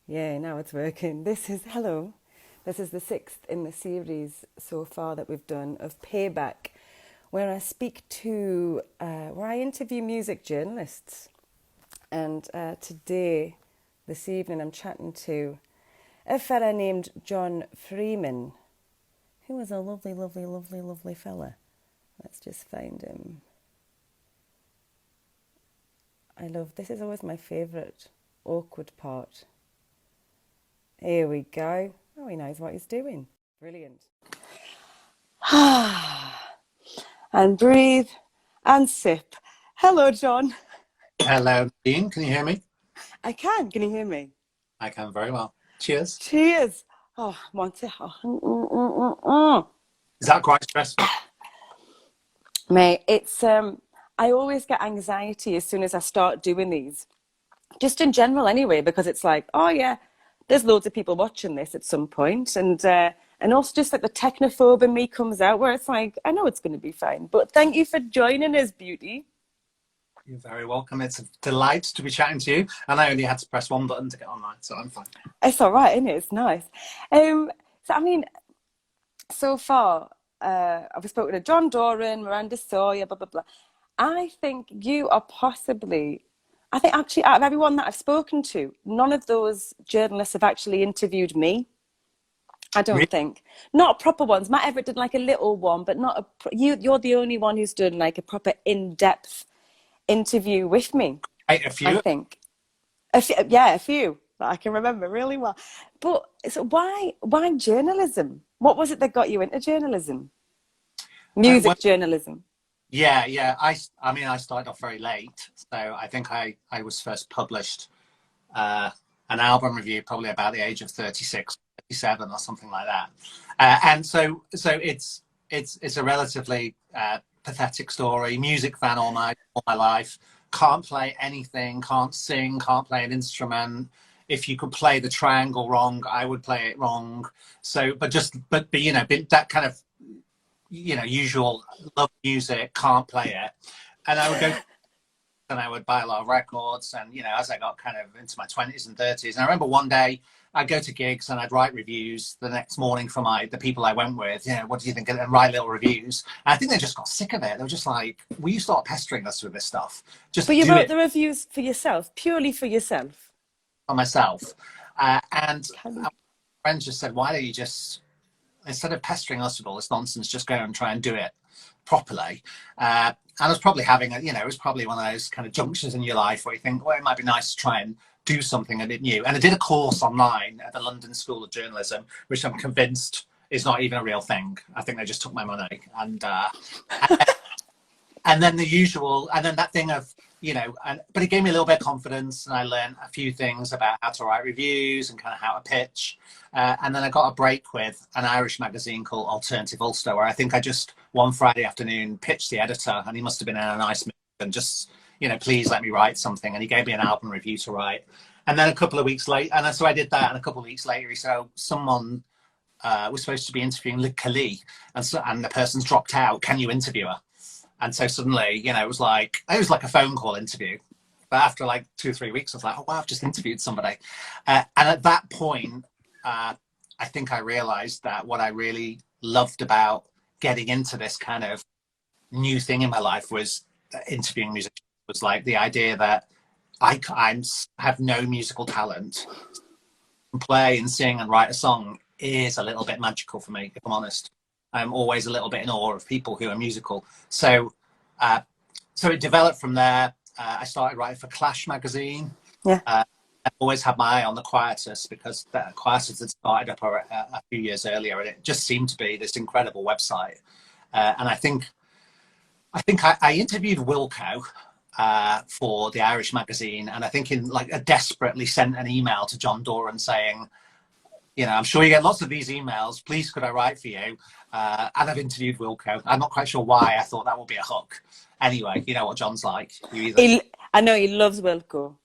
Yeah, now it's working. Hello. This is the sixth in the series so far that we've done of Payback, where where I interview music journalists. And today, this evening, I'm chatting to a fella named John Freeman, who was a lovely, lovely, lovely, lovely fella. Let's just find him. This is always my favourite awkward part. Here we go. Oh, he knows what he's doing. Brilliant. And breathe and sip. Hello, John. Hello, Dean. Can you hear me? I can. Can you hear me? I can very well. Cheers. Cheers. Oh, I want it. Oh. Is that quite stressful? Mate, I always get anxiety as soon as I start doing these. Just in general anyway, because it's like, oh yeah, there's loads of people watching this at some point, and also just like the technophobe in me comes out where it's like, I know it's going to be fine, but thank you for joining us, beauty. You're very welcome. It's a delight to be chatting to you, and I only had to press one button to get online, so I'm fine. It's all right, isn't it? It's nice. So I mean, so far, I've spoken to John Doran, Miranda Sawyer, blah blah blah. I think you are possibly. I think actually, out of everyone that I've spoken to, none of those journalists have actually interviewed me. I don't Really? think. Not proper ones. Matt Everett did like a little one, but not you're the only one who's done like a proper in-depth interview with me, A I few. think. Yeah, a few that I can remember really well. But so why journalism? What was it that got you into journalism? Well, Music journalism. yeah. I mean, I started off very late, so I think I was first published an album review probably about the age of 36, 37, or something like that. And so it's a relatively pathetic story. Music fan all my life. Can't play anything. Can't sing. Can't play an instrument. If you could play the triangle wrong, I would play it wrong. So, but that kind of usual love music, can't play it, and I would go and I would buy a lot of records. And as I got kind of into my 20s and 30s, and I remember one day I'd go to gigs and I'd write reviews the next morning for the people I went with. What do you think? And write little reviews. And I think they just got sick of it. They were just like, "Will you start pestering us with this stuff? But Just you do wrote it the reviews for yourself, purely for yourself. for myself." And Can you? my friends just said, "Why don't you just, instead of pestering us with all this nonsense, just go and try and do it properly?" And I was probably it was probably one of those kind of junctions in your life where you think, well, it might be nice to try and do something a bit new. And I did a course online at the London School of Journalism, which I'm convinced is not even a real thing. I think they just took my money. And then the usual, and then that thing of, but it gave me a little bit of confidence, and I learned a few things about how to write reviews and kind of how to pitch. And then I got a break with an Irish magazine called Alternative Ulster, where I think I just one Friday afternoon pitched the editor, and he must have been in a nice mood and just, please let me write something. And he gave me an album review to write. And then a couple of weeks later, and so I did that. And a couple of weeks later, he said, someone was supposed to be interviewing Liv Kali, and the person's dropped out. Can you interview her? And so suddenly, it was like a phone call interview. But after like 2 or 3 weeks, I was like, oh, wow, I've just interviewed somebody. And at that point, I think I realized that what I really loved about getting into this kind of new thing in my life was interviewing musicians. Was like the idea that I have no musical talent. Play and sing and write a song is a little bit magical for me, if I'm honest. I'm always a little bit in awe of people who are musical. So it developed from there. I started writing for Clash magazine. Yeah. I always had my eye on the Quietus, because the Quietus had started up a few years earlier, and it just seemed to be this incredible website. And I think I interviewed Wilco for the Irish magazine, and I think I desperately sent an email to John Doran saying, I'm sure you get lots of these emails. Please, could I write for you? And I've interviewed Wilco. I'm not quite sure why. I thought that would be a hook. Anyway, you know what John's like. I know he loves Wilco.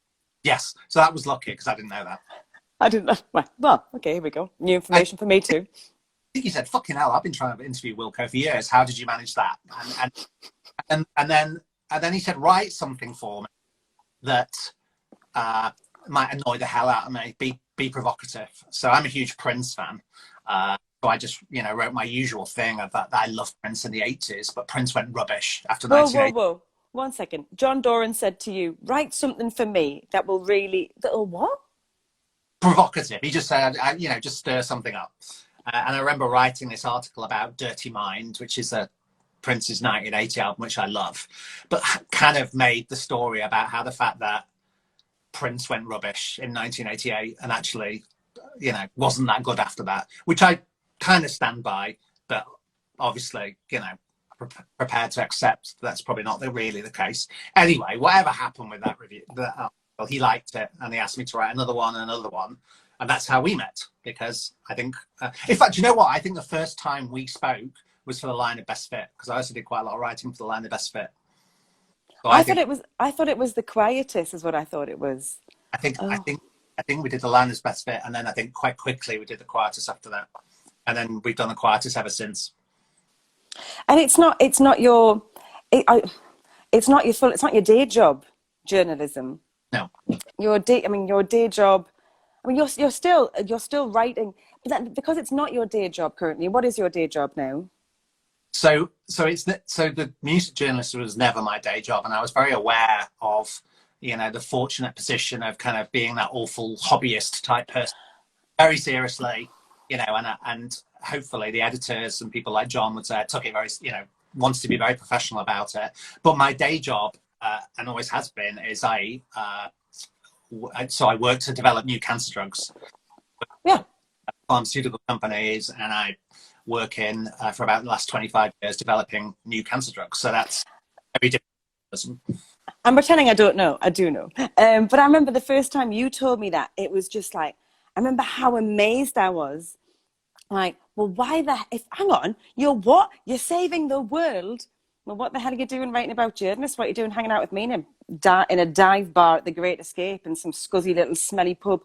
Yes. So that was lucky, because I didn't know that. I didn't know. Well, okay, here we go. New information for me too. I think he said, fucking hell, I've been trying to interview Wilco for years. How did you manage that? And then he said, write something for me that might annoy the hell out of me, be provocative. So I'm a huge Prince fan. So I just, wrote my usual thing of that I loved Prince in the 80s, but Prince went rubbish after Whoa, whoa, 1980. whoa. 1 second. John Doran said to you, write something for me that'll what? Provocative. He just said, just stir something up. And I remember writing this article about Dirty Mind, which is Prince's 1980 album, which I love, but kind of made the story about how the fact that Prince went rubbish in 1988 and actually, wasn't that good after that, which I kind of stand by, but obviously, prepared to accept that's probably not really the case. Anyway, whatever happened with that review, well, he liked it and he asked me to write another one and another one. And that's how we met, because I think, in fact, you know what? I think the first time we spoke was for the line of Best Fit, because I also did quite a lot of writing for the line of Best Fit. So I thought it was The Quietus is what I thought it was. I think we did the line of Best Fit, and then I think quite quickly we did the Quietus after that, and then we've done the Quietus ever since. And it's not your day job, journalism. No. Your day job. I mean, you're still writing, but that, because it's not your day job currently. What is your day job now? So the music journalist was never my day job, and I was very aware of the fortunate position of kind of being that awful hobbyist type person, very seriously, and hopefully the editors and people like John would say I took it very, wanted to be very professional about it. But my day job, and always has been, is so I work to develop new cancer drugs. Yeah. Pharmaceutical companies, and I work for about the last 25 years developing new cancer drugs. So that's very different. I'm pretending I don't know. I do know. But I remember the first time you told me that, it was just like, I remember how amazed I was. Like, well, hang on, you're what? You're saving the world? Well, what the hell are you doing writing about journalists? What are you doing hanging out with me in a dive bar at the Great Escape in some scuzzy little smelly pub?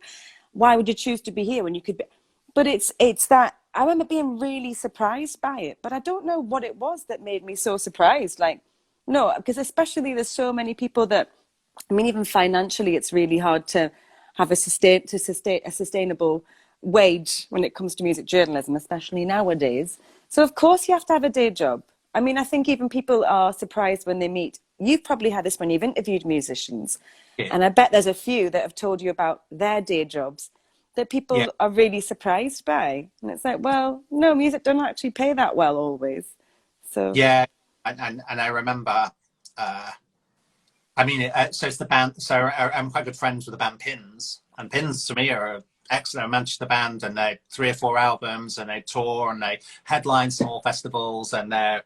Why would you choose to be here when you could be? But it's that, I remember being really surprised by it, but I don't know what it was that made me so surprised. Like, no, because especially there's so many people that, I mean, even financially, it's really hard to have a sustainable wage when it comes to music journalism, especially nowadays. So of course you have to have a day job. I mean, I think even people are surprised when they meet. You've probably had this when you've interviewed musicians. Yeah. And I bet there's a few that have told you about their day jobs that people are really surprised by. And it's like, well, no, music doesn't actually pay that well always. So yeah, and I remember, so it's the band. So I'm quite good friends with the band Pins, and Pins to me are excellent Manchester band, and they 3 or 4 albums, and they tour and they headline small festivals, and they're,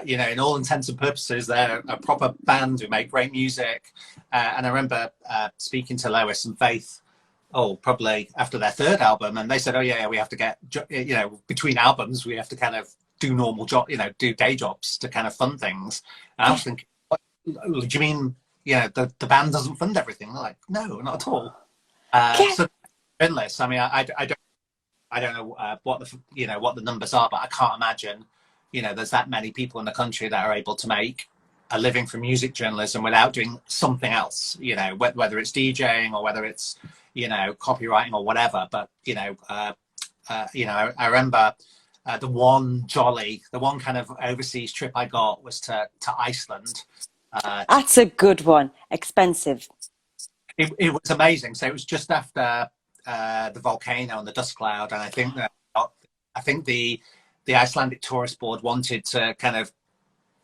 in all intents and purposes, they're a proper band who make great music. And I remember speaking to Lois and Faith, probably after their 3rd album, and they said, oh yeah, we have to get, between albums, we have to kind of do normal job, do day jobs to kind of fund things. And I was thinking, what do you mean? The band doesn't fund everything? They're like, no, not at all. So endless. I mean, I don't know what the numbers are, but I can't imagine, there's that many people in the country that are able to make a living from music journalism without doing something else, whether it's DJing or whether it's, copywriting or whatever. But, I remember the one kind of overseas trip I got was to Iceland. That's a good one. Expensive. It was amazing. So it was just after the volcano and the dust cloud, and I think the Icelandic Tourist Board wanted to kind of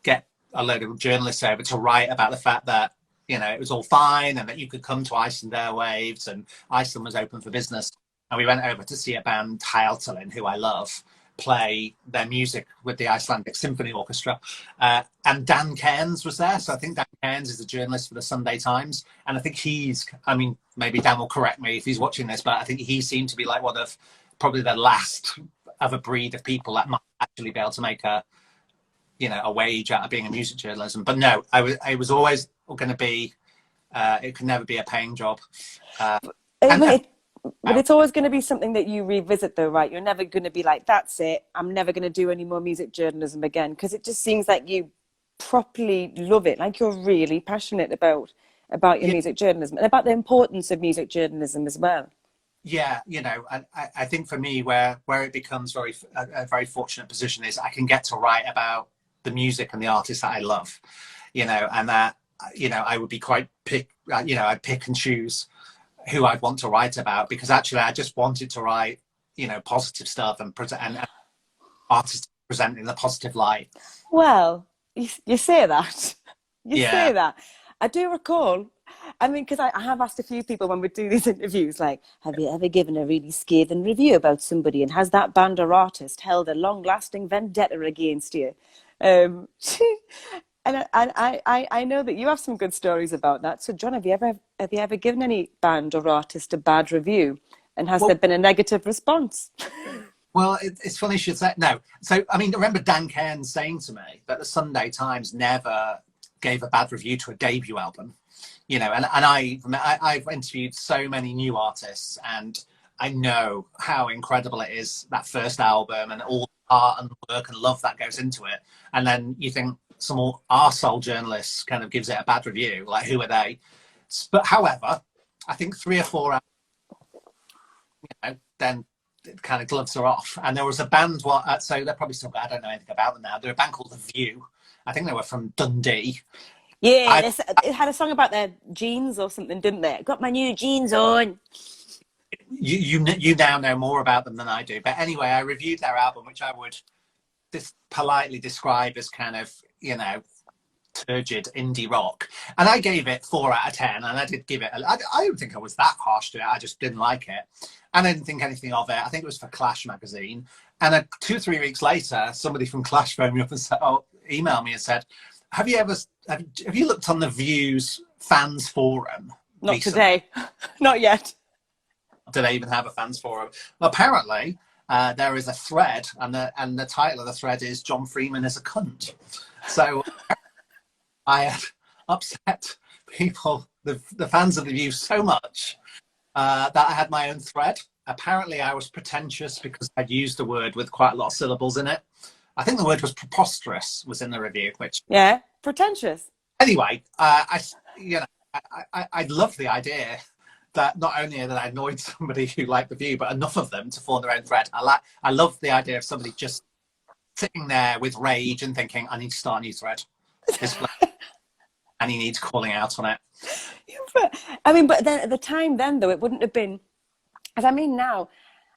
get a load of journalists over to write about the fact that it was all fine and that you could come to Iceland Airwaves and Iceland was open for business. And we went over to see a band, Hayaltalin, who I love, play their music with the Icelandic Symphony Orchestra. And Dan Cairns was there. So I think Dan Cairns is a journalist for the Sunday Times. And I think maybe Dan will correct me if he's watching this, but I think he seemed to be like one of probably the last of a breed of people that might actually be able to make a wage out of being a music journalism. But no, I was always going to be, it could never be a paying job. But it's always going to be something that you revisit though, right? You're never going to be like, that's it, I'm never going to do any more music journalism again. Because it just seems like you properly love it. Like you're really passionate about about your Yeah, music journalism and about the importance of music journalism as well. yeah, you know, I think for me, where it becomes a very fortunate position is I can get to write about the music and the artists that I love, you know, and that, you know, I would be quite you know, I'd pick and choose who I'd want to write about, because actually I just wanted to write, you know, positive stuff and present, and artists present in a positive light. Well, you say that. You say Yeah. that. I do recall, I mean, because I have asked a few people when we do these interviews, like, have you ever given a really scathing review about somebody? And has that band or artist held a long lasting vendetta against you? Um, and I know that you have some good stories about that. So, John, have you ever given any band or artist a bad review? And has there Well, been a negative response? well, it's funny you should say no. So, I mean, I remember Dan Cairn saying to me that the Sunday Times never gave a bad review to a debut album, you know, and I've interviewed so many new artists, and I know how incredible it is, that first album and all the art and work and love that goes into it. And then you think some arsehole journalists kind of gives it a bad review, like who are they? But however, I think 3 or 4 then it kind of gloves are off. And there was a band, so they're probably still, I don't know anything about them now. They're a band called The View. I think they were from Dundee. Yeah, I, it had a song about their jeans or something, didn't they? Got my new jeans on. you now know more about them than I do. But anyway, I reviewed their album, which I would politely describe as kind of, you know, turgid indie rock, and I gave it 4 out of 10. And I did give it I don't think I was that harsh to it. I just didn't like it, and I didn't think anything of it. I think it was for Clash magazine, and 2 or 3 weeks later somebody from Clash phoned me up and said, emailed me and said, have you looked on the Views fans forum Not recently? today. Not yet. Do they even have a fans forum? Well, apparently there is a thread, and the title of the thread is John Freeman is a cunt. So I had upset people, the fans of The View, so much that I had my own thread. Apparently I was pretentious because I'd used a word with quite a lot of syllables in it. I think the word was preposterous was in the review, which... Yeah, pretentious. Anyway, I love the idea that not only that I annoyed somebody who liked The View, but enough of them to form their own thread. I love the idea of somebody just sitting there with rage and thinking, I need to start a new thread. And he needs calling out on it. I mean, but then at the time then, though, it wouldn't have been, as I mean now,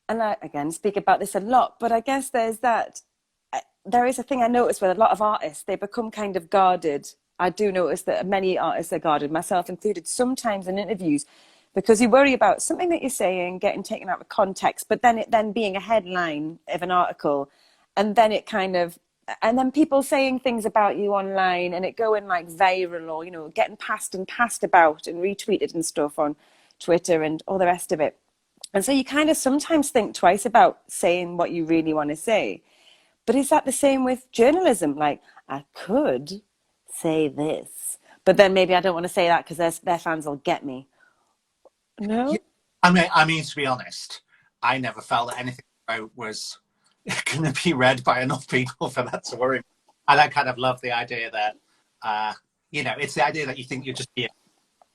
and I, again, speak about this a lot, but I guess there is a thing I noticed with a lot of artists, they become kind of guarded. I do notice that many artists are guarded, myself included, sometimes in interviews, because you worry about something that you're saying getting taken out of context, but then it then being a headline of an article, and then it kind of, and then people saying things about you online and it going like viral, or, you know, getting passed about and retweeted and stuff on Twitter and all the rest of it. And so you kind of sometimes think twice about saying what you really want to say. But is that the same with journalism? Like, I could say this, but then maybe I don't want to say that because their fans will get me. Yeah, No? I mean, to be honest, I never felt that anything I wrote was going to be read by enough people for that to worry me. And I kind of love the idea that, you know, it's the idea that you think you're just here.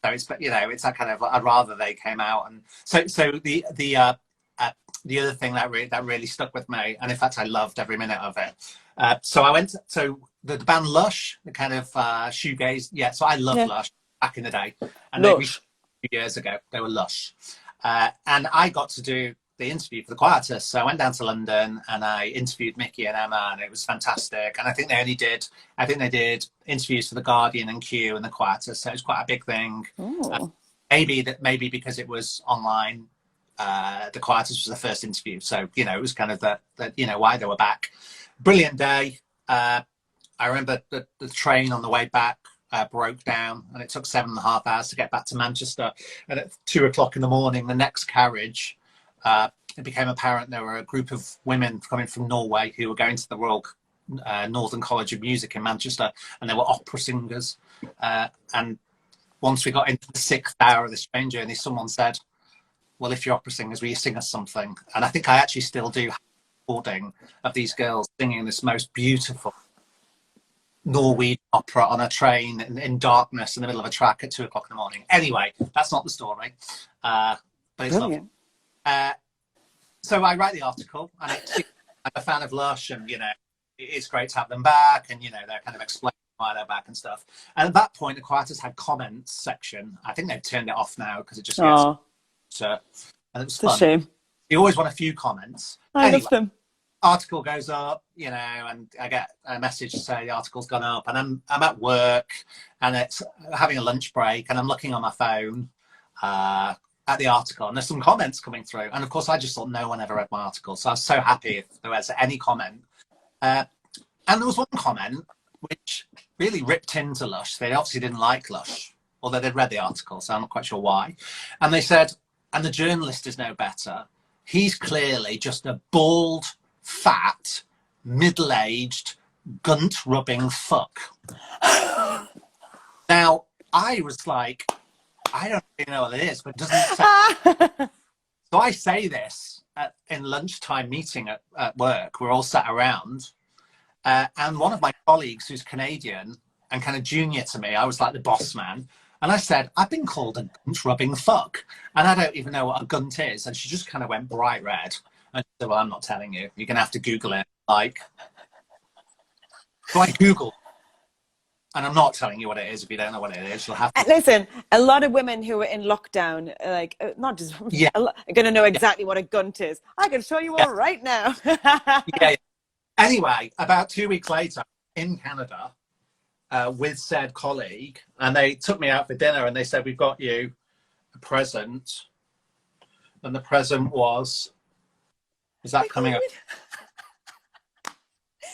So it's, you know, it's that kind of, I'd rather they came out. And so the other thing that really stuck with me, and in fact, I loved every minute of it. So I went, so the band Lush, the kind of shoegaze. Yeah. So I loved Lush back in the day, and they Lush. a few years ago, they were Lush. And I got to do the interview for the Quietus. So I went down to London and I interviewed Mickey and Emma, and it was fantastic. And I think they did interviews for the Guardian and Q and the Quietus. So it was quite a big thing. Maybe because it was online, the Quietus was the first interview. So, you know, it was kind of the you know, why they were back. Brilliant day. I remember the train on the way back broke down, and it took 7.5 hours to get back to Manchester. And at 2 o'clock in the morning, the next carriage, it became apparent there were a group of women coming from Norway who were going to the Royal Northern College of Music in Manchester, and they were opera singers. And once we got into the 6th hour of this train journey, someone said, well, if you're opera singers, will you sing us something? And I think I actually still do have a recording of these girls singing this most beautiful Norwegian opera on a train in darkness in the middle of a track at 2 o'clock in the morning. Anyway, that's not the story, but it's lovely. So I write the article, and I'm a fan of Lush, and it's great to have them back, and they're kind of explaining why they're back and stuff. And at that point, the Quietus had comments section. I think they've turned it off now because it just gets and it was fun. It's a shame. You always want a few comments. I love them. Article goes up, and I get a message to say the article's gone up, and I'm at work, and it's having a lunch break, and I'm looking on my phone at the article, and there's some comments coming through, and of course I just thought no one ever read my article, so I was so happy if there was any comment. And there was one comment which really ripped into Lush. They obviously didn't like Lush, although they'd read the article, so I'm not quite sure why. And they said, and the journalist is no better. He's clearly just a bald, fat, middle-aged, gunt-rubbing fuck. Now, I was like, I don't really know what it is, but it doesn't say. So I say this in lunchtime meeting at work. We're all sat around. And one of my colleagues who's Canadian and kind of junior to me, I was like the boss man. And I said, I've been called a gunt-rubbing fuck. And I don't even know what a gunt is. And she just kind of went bright red. And she said, well, I'm not telling you. You're going to have to Google it. So I Googled. And I'm not telling you what it is if you don't know what it is. You'll have to. Listen, a lot of women who are in lockdown, not just are going to know exactly what a gunt is. I can show you all right now. Anyway, about 2 weeks later, in Canada, with said colleague, and they took me out for dinner, and they said, we've got you a present. And the present was, is that coming up?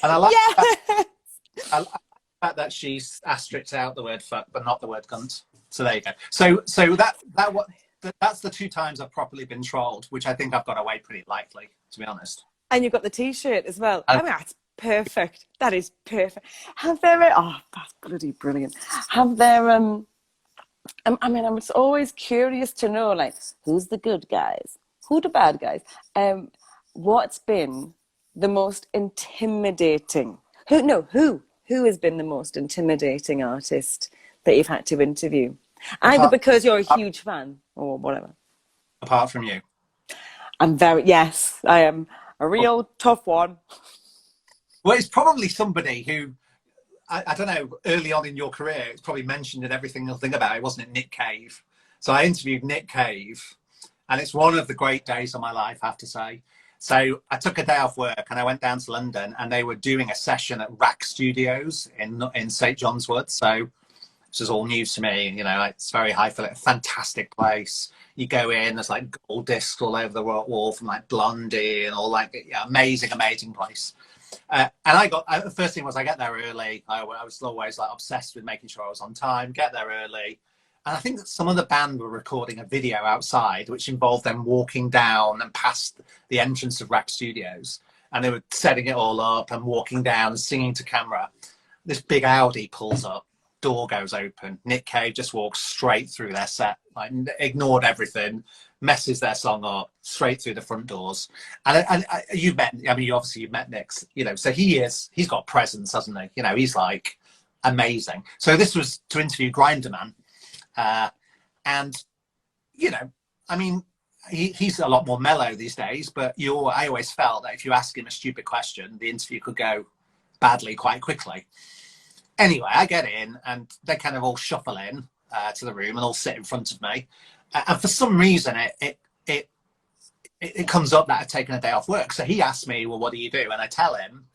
And I like the fact that she's asterisked out the word fuck, but not the word cunt. So there you go. So that's the 2 times I've properly been trolled, which I think I've got away pretty lightly, to be honest. And you've got the T-shirt as well. I mean, that's perfect. That is perfect. Have there? Oh, that's bloody brilliant. Have there? I mean, I'm always curious to know, like, who's the good guys, who the bad guys. What's been the most intimidating? Who has been the most intimidating artist that you've had to interview? Either because you're a huge fan or whatever. Apart from you. Yes, I am a real tough one. Well, it's probably somebody who, I don't know, early on in your career, it's probably mentioned in every single thing about it, wasn't it, Nick Cave? So I interviewed Nick Cave, and it's one of the great days of my life, I have to say. So I took a day off work and I went down to London, and they were doing a session at Rack Studios in St. John's Wood. So this is all news to me. It's very highfalutin, fantastic place. You go in, there's like gold discs all over the wall from like Blondie and all amazing place. And the first thing was I get there early. I was always like obsessed with making sure I was on time, get there early. And I think that some of the band were recording a video outside, which involved them walking down and past the entrance of Rack Studios. And they were setting it all up and walking down and singing to camera. This big Audi pulls up, door goes open. Nick Cave just walks straight through their set, like ignored everything, messes their song up straight through the front doors. And you've met Nick, so he's got presence, hasn't he? He's like amazing. So this was to interview Grinderman. And he's a lot more mellow these days, but I always felt that if you ask him a stupid question, the interview could go badly quite quickly. Anyway, I get in, and they kind of all shuffle in to the room and all sit in front of me. And for some reason, it comes up that I've taken a day off work. So he asked me, well, what do you do? And I tell him,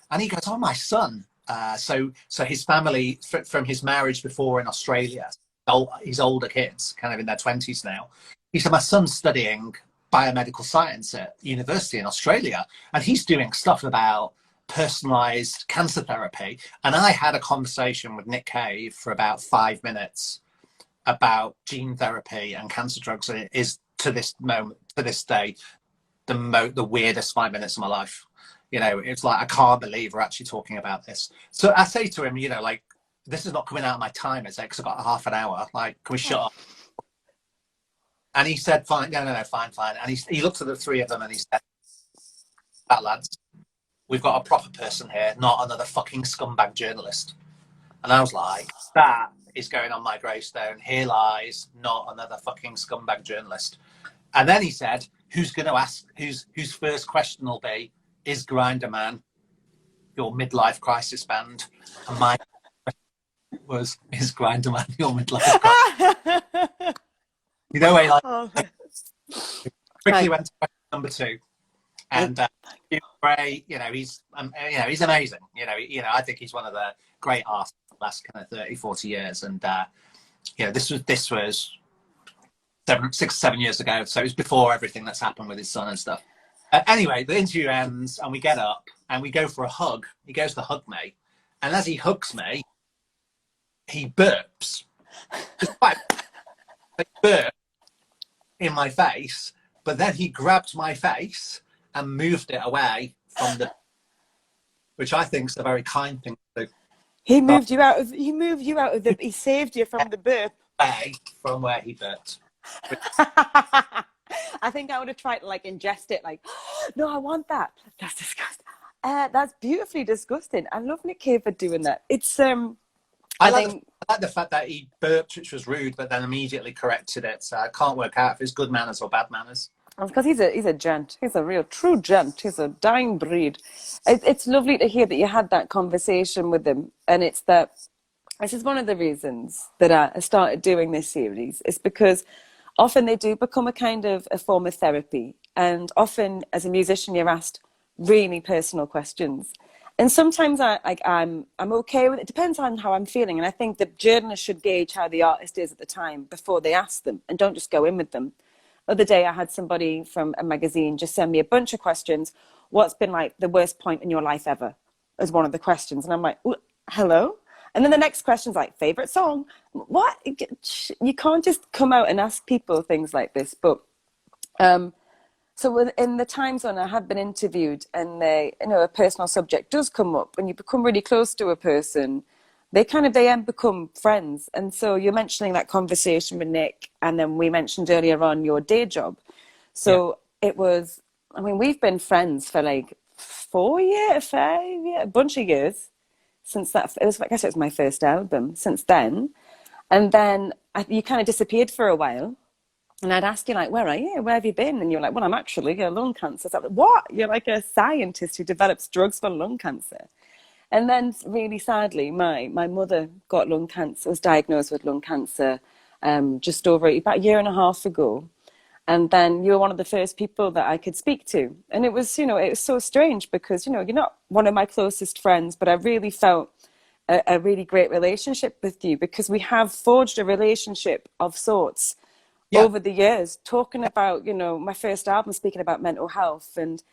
and he goes, oh, my son. So his family, from his marriage before in Australia, his older kids, kind of in their 20s now. He said, my son's studying biomedical science at university in Australia, and he's doing stuff about personalized cancer therapy. And I had a conversation with Nick Cave for about 5 minutes about gene therapy and cancer drugs. And it is, to this day, the weirdest 5 minutes of my life. It's like, I can't believe we're actually talking about this. So I say to him, this is not coming out of my time, is it? Because I've got half an hour. Like, can we shut up? And he said, fine. No, fine. And he looked at the 3 of them and he said, that lads, we've got a proper person here, not another fucking scumbag journalist. And I was like, that is going on my gravestone. Here lies not another fucking scumbag journalist. And then he said, who's going to ask, whose first question will be, is Grinder Man your midlife crisis band? And my was, is Grinder Man your midlife crisis? You know, he like Oh, quickly right. went to question number two. Right. And Gray, he's amazing. I think he's one of the great artists of the last kind of 30, 40 years. And this was 6 or 7 years ago, so it was before everything that's happened with his son and stuff. Anyway, the interview ends, and we get up and we go for a hug. He goes to hug me, and as he hugs me, he burps, just like burp in my face. But then he grabbed my face and moved it away from the, which I think is a very kind thing to do. He moved you out of the, he saved you from the burp. Away from where he burped. I think I would have tried to like ingest it, like, no, I want that. That's disgusting. That's beautifully disgusting. I love Nick Cave for doing that. It's I like the fact that he burped, which was rude, but then immediately corrected it. So I can't work out if it's good manners or bad manners. because he's a gent. He's a real true gent. He's a dying breed. It's lovely to hear that you had that conversation with him, and it's that. This is one of the reasons that I started doing this series. Is because often they do become a kind of a form of therapy, and often as a musician you're asked really personal questions, and sometimes I'm okay with it. It depends on how I'm feeling, and I think the journalist should gauge how the artist is at the time before they ask them, and don't just go in with them. The other day I had somebody from a magazine just send me a bunch of questions. What's been like the worst point in your life ever? As one of the questions, and I'm like, hello. And then the next question's like, favorite song? What? You can't just come out and ask people things like this. But so in the times when I have been interviewed and a personal subject does come up, and you become really close to a person, they then become friends. And so you're mentioning that conversation with Nick, and then we mentioned earlier on your day job. So It was, we've been friends for like 5 years, a bunch of years. Since that, I guess it was my first album since then. And then you kind of disappeared for a while. And I'd ask you, like, where are you? Where have you been? And you're like, well, I'm actually lung cancer. So I'm like, what? You're like a scientist who develops drugs for lung cancer. And then really sadly, my mother got lung cancer, was diagnosed with lung cancer just over about a year and a half ago. And then you were one of the first people that I could speak to. And it was, it was so strange because, you're not one of my closest friends, but I really felt a really great relationship with you because we have forged a relationship of sorts over the years, talking about, my first album, speaking about mental health. And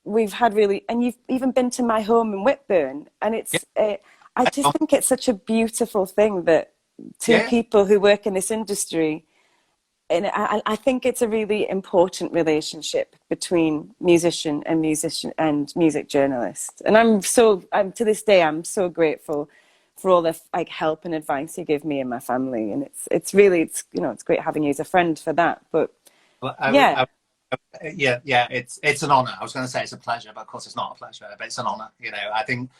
we've had and you've even been to my home in Whitburn. And I just think it's such a beautiful thing that two people who work in this industry, and I think it's a really important relationship between musician and music journalist. And to this day, I'm so grateful for all the help and advice you give me and my family. And it's great having you as a friend for that. But it's an honor. I was going to say it's a pleasure, but of course it's not a pleasure. But it's an honor. I think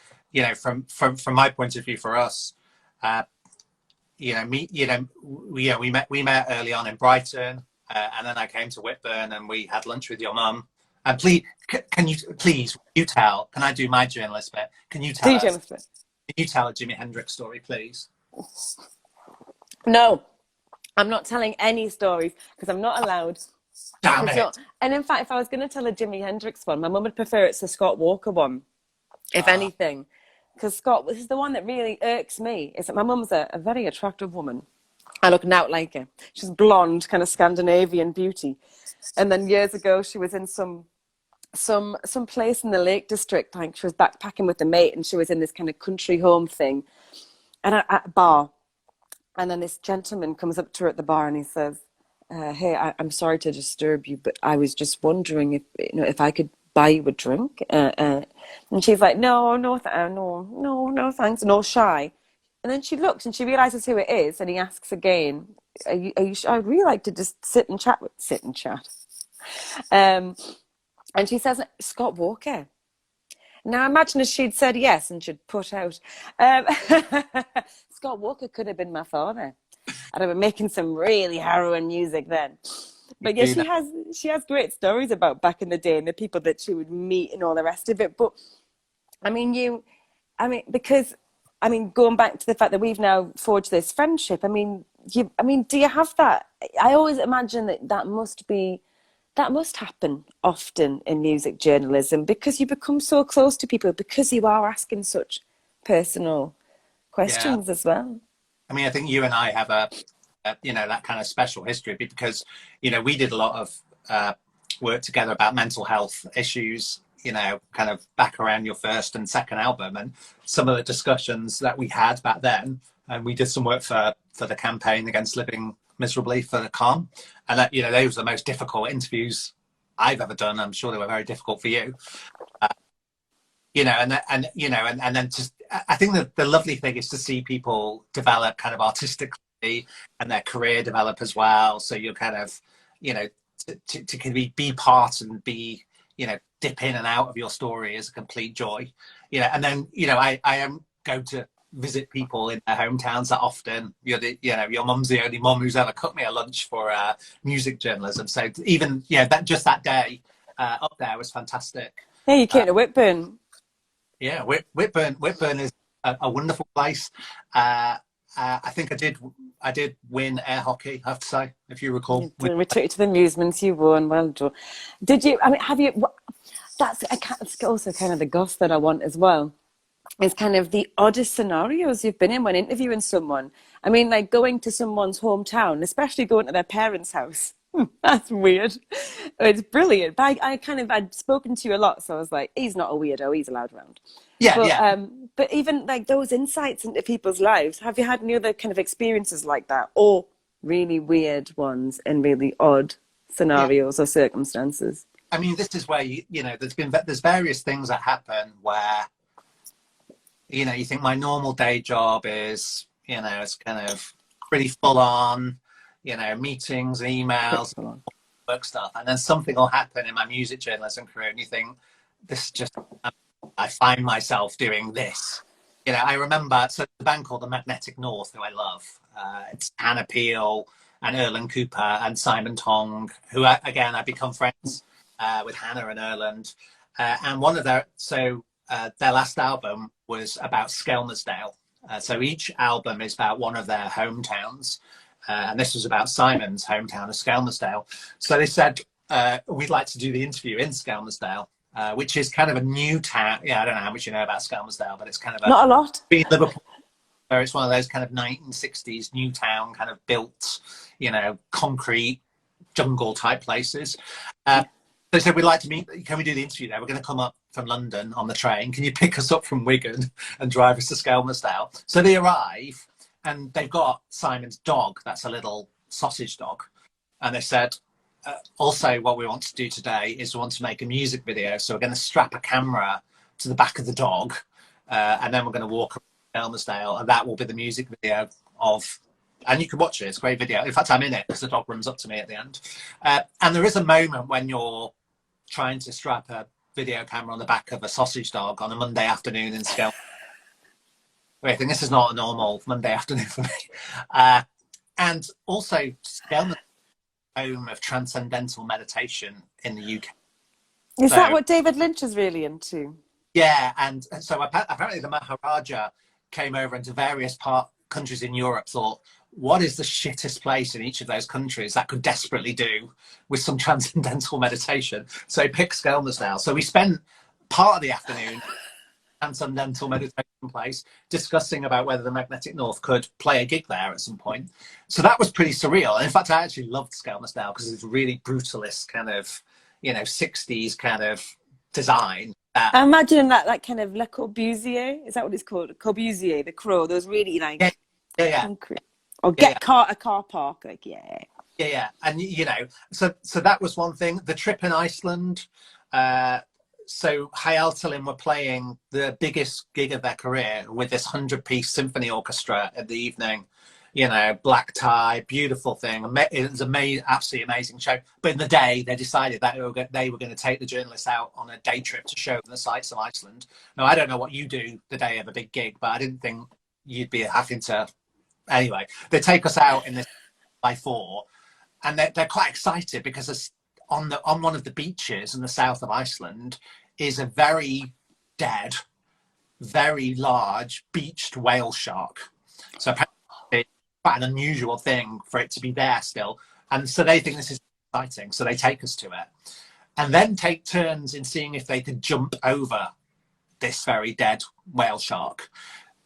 from my point of view, for us. We met early on in Brighton, and then I came to Whitburn and we had lunch with your mum. And please, can you tell? Can I do my journalist bit? Can you tell a Jimi Hendrix story, please? No, I'm not telling any stories because I'm not allowed. Damn it! And in fact, if I was going to tell a Jimi Hendrix one, my mum would prefer it's the Scott Walker one, if anything. Because Scott, this is the one that really irks me, is that my mum's a very attractive woman. I look out like her. She's blonde, kind of Scandinavian beauty. And then years ago, she was in some place in the Lake District. Like she was backpacking with a mate, and she was in this kind of country home thing, and at a bar. And then this gentleman comes up to her at the bar, and he says, "Hey, I'm sorry to disturb you, but I was just wondering if I could buy you a drink." And she's like, no, thanks, no, shy. And then she looks and she realizes who it is, and he asks again, are you I'd really like to just sit and chat. And she says, Scott Walker. Now imagine if she'd said yes and she'd put out. Scott Walker could have been my father. I'd have been making some really harrowing music then. But yeah, she has great stories about back in the day and the people that she would meet and all the rest of it. But I mean, because going back to the fact that we've now forged this friendship. Do you have that? I always imagine that must happen often in music journalism because you become so close to people because you are asking such personal questions as well. I mean, I think you and I have that kind of special history because, we did a lot of work together about mental health issues, kind of back around your first and second album, and some of the discussions that we had back then. And we did some work for the campaign against living miserably for the calm, and that those were the most difficult interviews I've ever done. I'm sure they were very difficult for you. And then just I think the lovely thing is to see people develop kind of artistically and their career develop as well. So you're kind of to be part and be dip in and out of your story is a complete joy. And then I am going to visit people in their hometowns that often. Your mum's the only mum who's ever cooked me a lunch for music journalism. So even that day up there was fantastic. Yeah, you came to Whitburn. Yeah, Whitburn is a wonderful place. I think I did win air hockey, I have to say, if you recall. We took you to the amusements, you won, well done. Did you, have you, that's also kind of the goss that I want as well. It's kind of the oddest scenarios you've been in when interviewing someone. I mean, like going to someone's hometown, especially going to their parents' house. That's weird. It's brilliant. But I'd spoken to you a lot, so I was like, he's not a weirdo, he's allowed around. But even like those insights into people's lives, have you had any other kind of experiences like that, or really weird ones in really odd scenarios or circumstances? I mean, this is where there's various things that happen where you think my normal day job is it's kind of pretty full on, meetings, emails, work stuff, and then something will happen in my music journalism career, and you think this is just. I find myself doing this. I remember, so the band called the Magnetic North, who I love. It's Hannah Peel and Erland Cooper and Simon Tong, who, I become friends with Hannah and Erland. And one of their last album was about Skelmersdale. So each album is about one of their hometowns. And this was about Simon's hometown of Skelmersdale. So they said, we'd like to do the interview in Skelmersdale. Which is kind of a new town. Yeah, I don't know how much you know about Skelmersdale, but it's kind of not a lot. Liverpool. It's one of those kind of 1960s new town, kind of built, concrete jungle type places. They said, we'd like to meet. Can we do the interview there? We're going to come up from London on the train. Can you pick us up from Wigan and drive us to Skelmersdale? So they arrive, and they've got Simon's dog. That's a little sausage dog, and they said. Also, what we want to do today is we want to make a music video. So we're going to strap a camera to the back of the dog, and then we're going to walk around Skelmersdale, and that will be the music video of. And you can watch it; it's a great video. In fact, I'm in it because the dog runs up to me at the end. And there is a moment when you're trying to strap a video camera on the back of a sausage dog on a Monday afternoon in Skelmersdale. I think this is not a normal Monday afternoon for me. And also, Skelmersdale. Home of transcendental meditation in the UK. Is that what David Lynch is really into? Yeah, and so apparently the Maharaja came over into various countries in Europe, thought, what is the shittest place in each of those countries that could desperately do with some transcendental meditation? So he picked Skelmersdale. So we spent part of the afternoon transcendental meditation place discussing about whether the Magnetic North could play a gig there at some point. So that was pretty surreal. And in fact, I actually loved Skelmersdale because it's really brutalist kind of 60s kind of design. I'm imagining that kind of Le Corbusier, is that what it's called? Corbusier, the crow, those really like concrete. Or a car park, like yeah. And so that was one thing. The trip in Iceland, so Hayaltalin were playing the biggest gig of their career with this 100-piece symphony orchestra in the evening. you know, black tie, beautiful thing. It was amazing, absolutely amazing show. But in the day, they decided that they were going to take the journalists out on a day trip to show them the sights of Iceland. Now, I don't know what you do the day of a big gig, but I didn't think you'd be having to. Anyway, they take us out in this by 4, and they're quite excited because on one of the beaches in the south of Iceland is a very dead, very large beached whale shark. So apparently it's quite an unusual thing for it to be there still. And so they think this is exciting. So they take us to it and then take turns in seeing if they could jump over this very dead whale shark.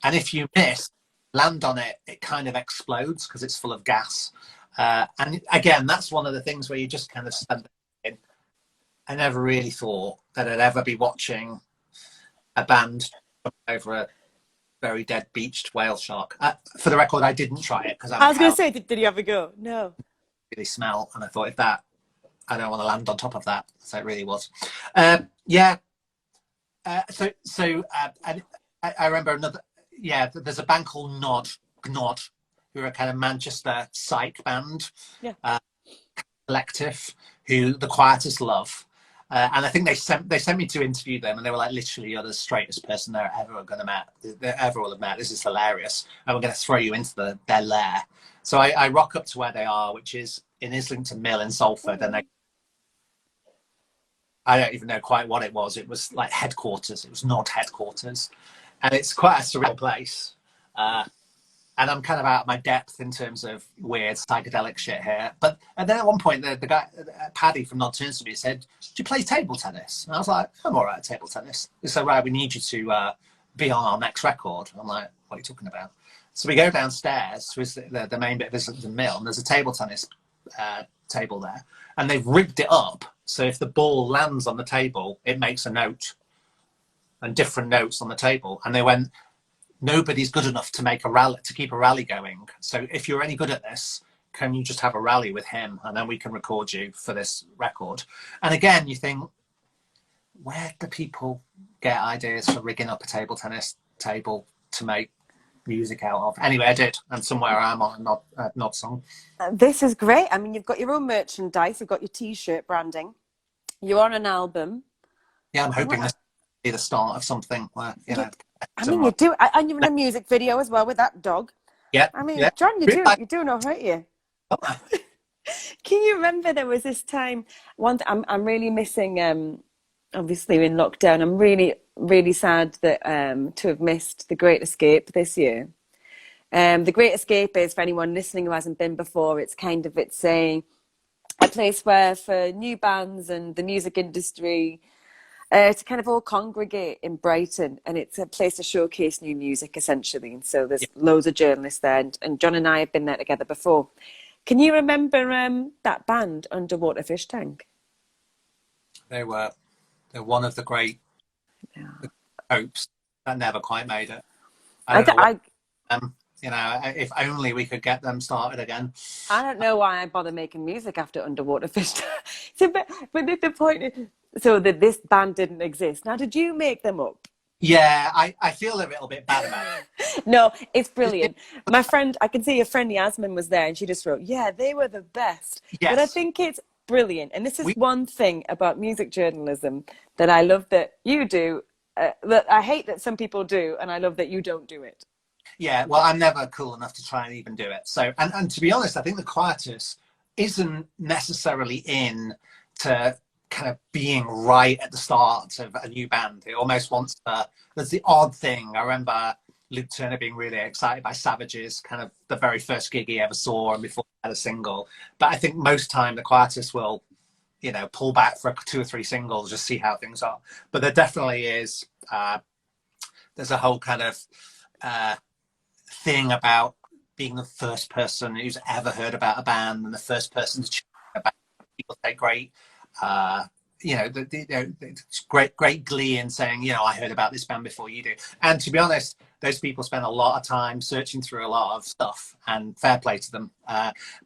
And if you miss, land on it, it kind of explodes because it's full of gas. And again, that's one of the things where you just kind of stand in. I never really thought that I'd ever be watching a band over a very dead beached whale shark. For the record, I didn't try it because I was going to say, did you have a go? No. Really smell, and I thought, if that, I don't want to land on top of that. So it really was. Yeah. I remember another. Yeah, there's a band called Nod, who are a kind of Manchester psych band, collective, who the Quietest love. And I think they sent me to interview them, and they were like, literally, you're the straightest person they're ever going to have met. This is hilarious, and we're going to throw you into their lair. So I rock up to where they are, which is in Islington Mill in Salford, and I don't even know quite what it was. It was like headquarters. It was Nod headquarters, and it's quite a surreal place. And I'm kind of out of my depth in terms of weird psychedelic shit here. And then at one point, the guy, Paddy from Nod, turns to me and said, "Do you play table tennis?" And I was like, "I'm all right at table tennis." He said, "Right, we need you to be on our next record." I'm like, "What are you talking about?" So we go downstairs to the main bit of Islington Mill, and there's a table tennis table there. And they've rigged it up so if the ball lands on the table, it makes a note, and different notes on the table. And they went, nobody's good enough to make a rally, to keep a rally going. So if you're any good at this, can you just have a rally with him, and then we can record you for this record? And again, you think, where do people get ideas for rigging up a table tennis table to make music out of? Anyway, I did, and somewhere I'm on a Nod song. This is great. I mean, you've got your own merchandise, you've got your T-shirt branding, you're on an album. Yeah, I'm hoping this will be the start of something where, you know. I mean, you do, and you're in a music video as well with that dog. Yeah. I mean, yeah. John, you're doing all right, you. Can you remember there was this time? I'm really missing. Obviously, in lockdown, I'm really, really sad that to have missed The Great Escape this year. The Great Escape is, for anyone listening who hasn't been before, it's a place where for new bands and the music industry to kind of all congregate in Brighton, and it's a place to showcase new music essentially. And so there's loads of journalists there, and John and I have been there together before. Can you remember that band, Underwater Fish Tank? They're one of the great hopes that never quite made it. You know, if only we could get them started again. I don't know why I bother making music after Underwater Fish Tank. So, but the point is, so that this band didn't exist. Now, did you make them up? Yeah, I feel a little bit bad about it. No, it's brilliant. My friend, I can see your friend Yasmin was there, and she just wrote, "Yeah, they were the best." Yes. But I think it's brilliant, and this is one thing about music journalism that I love that you do, that I hate that some people do, and I love that you don't do it. Yeah, well, I'm never cool enough to try and even do it. So, and to be honest, I think the Quietest isn't necessarily in to kind of being right at the start of a new band. It almost wants to, there's the odd thing. I remember Luke Turner being really excited by Savage's, kind of the very first gig he ever saw, and before he had a single. But I think most time the Quietest will, you know, pull back for 2 or 3 singles, just see how things are. But there definitely is, there's a whole kind of thing about being the first person who's ever heard about a band and the first person to check about people take great you know, great glee in saying, you know, I heard about this band before you do. And to be honest, those people spend a lot of time searching through a lot of stuff, and fair play to them.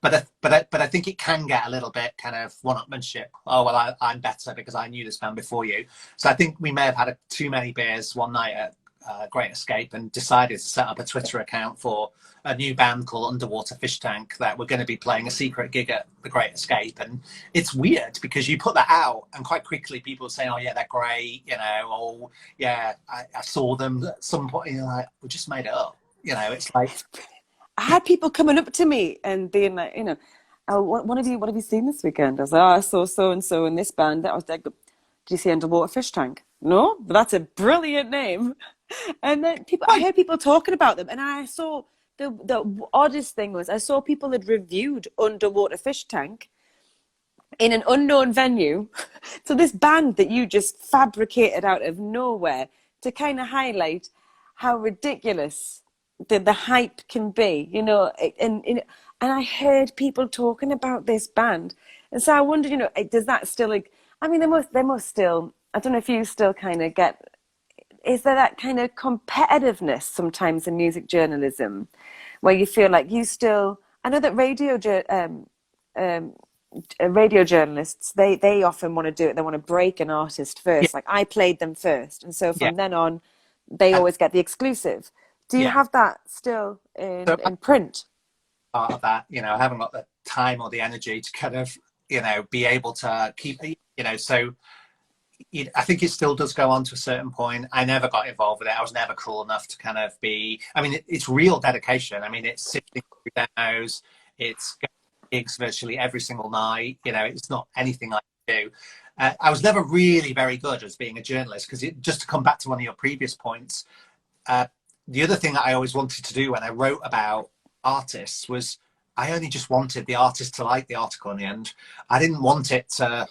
But I think it can get a little bit kind of one-upmanship. Oh, well, I'm better because I knew this band before you. So I think we may have had too many beers one night at Great Escape and decided to set up a Twitter account for a new band called Underwater Fish Tank that were going to be playing a secret gig at the Great Escape. And it's weird because you put that out and quite quickly people say, oh yeah, they're great, you know, oh yeah, I saw them at some point, and you're like, we just made it up. You know, it's like, I had people coming up to me and being like, you know, oh, what have you seen this weekend? I was like, oh, I saw so and so in this band. That was like, did you see Underwater Fish Tank? No, but that's a brilliant name. And then I heard people talking about them, and I saw the oddest thing was I saw people had reviewed Underwater Fish Tank in an unknown venue. So this band that you just fabricated out of nowhere to kind of highlight how ridiculous the hype can be, you know, and I heard people talking about this band, and so I wondered, you know, does that still like? I mean, they must still. I don't know if you still kind of get. Is there that kind of competitiveness sometimes in music journalism, where you feel like you still? I know that radio journalists they often want to do it. They want to break an artist first. yeah, Like I played them first, and so yeah, from then on, they and, always get the exclusive. Do you yeah. have that still So in print? part of that, you know, I haven't got the time or the energy to kind of, you know, be able to keep, you know, so I think it still does go on to a certain point. I never got involved with it. I was never cool enough to kind of be, I mean, it's real dedication. I mean, it's sitting through demos, it's gigs virtually every single night. You know, it's not anything I do. I was never really very good as being a journalist because just to come back to one of your previous points, the other thing that I always wanted to do when I wrote about artists was I only just wanted the artist to like the article in the end. I didn't want it to,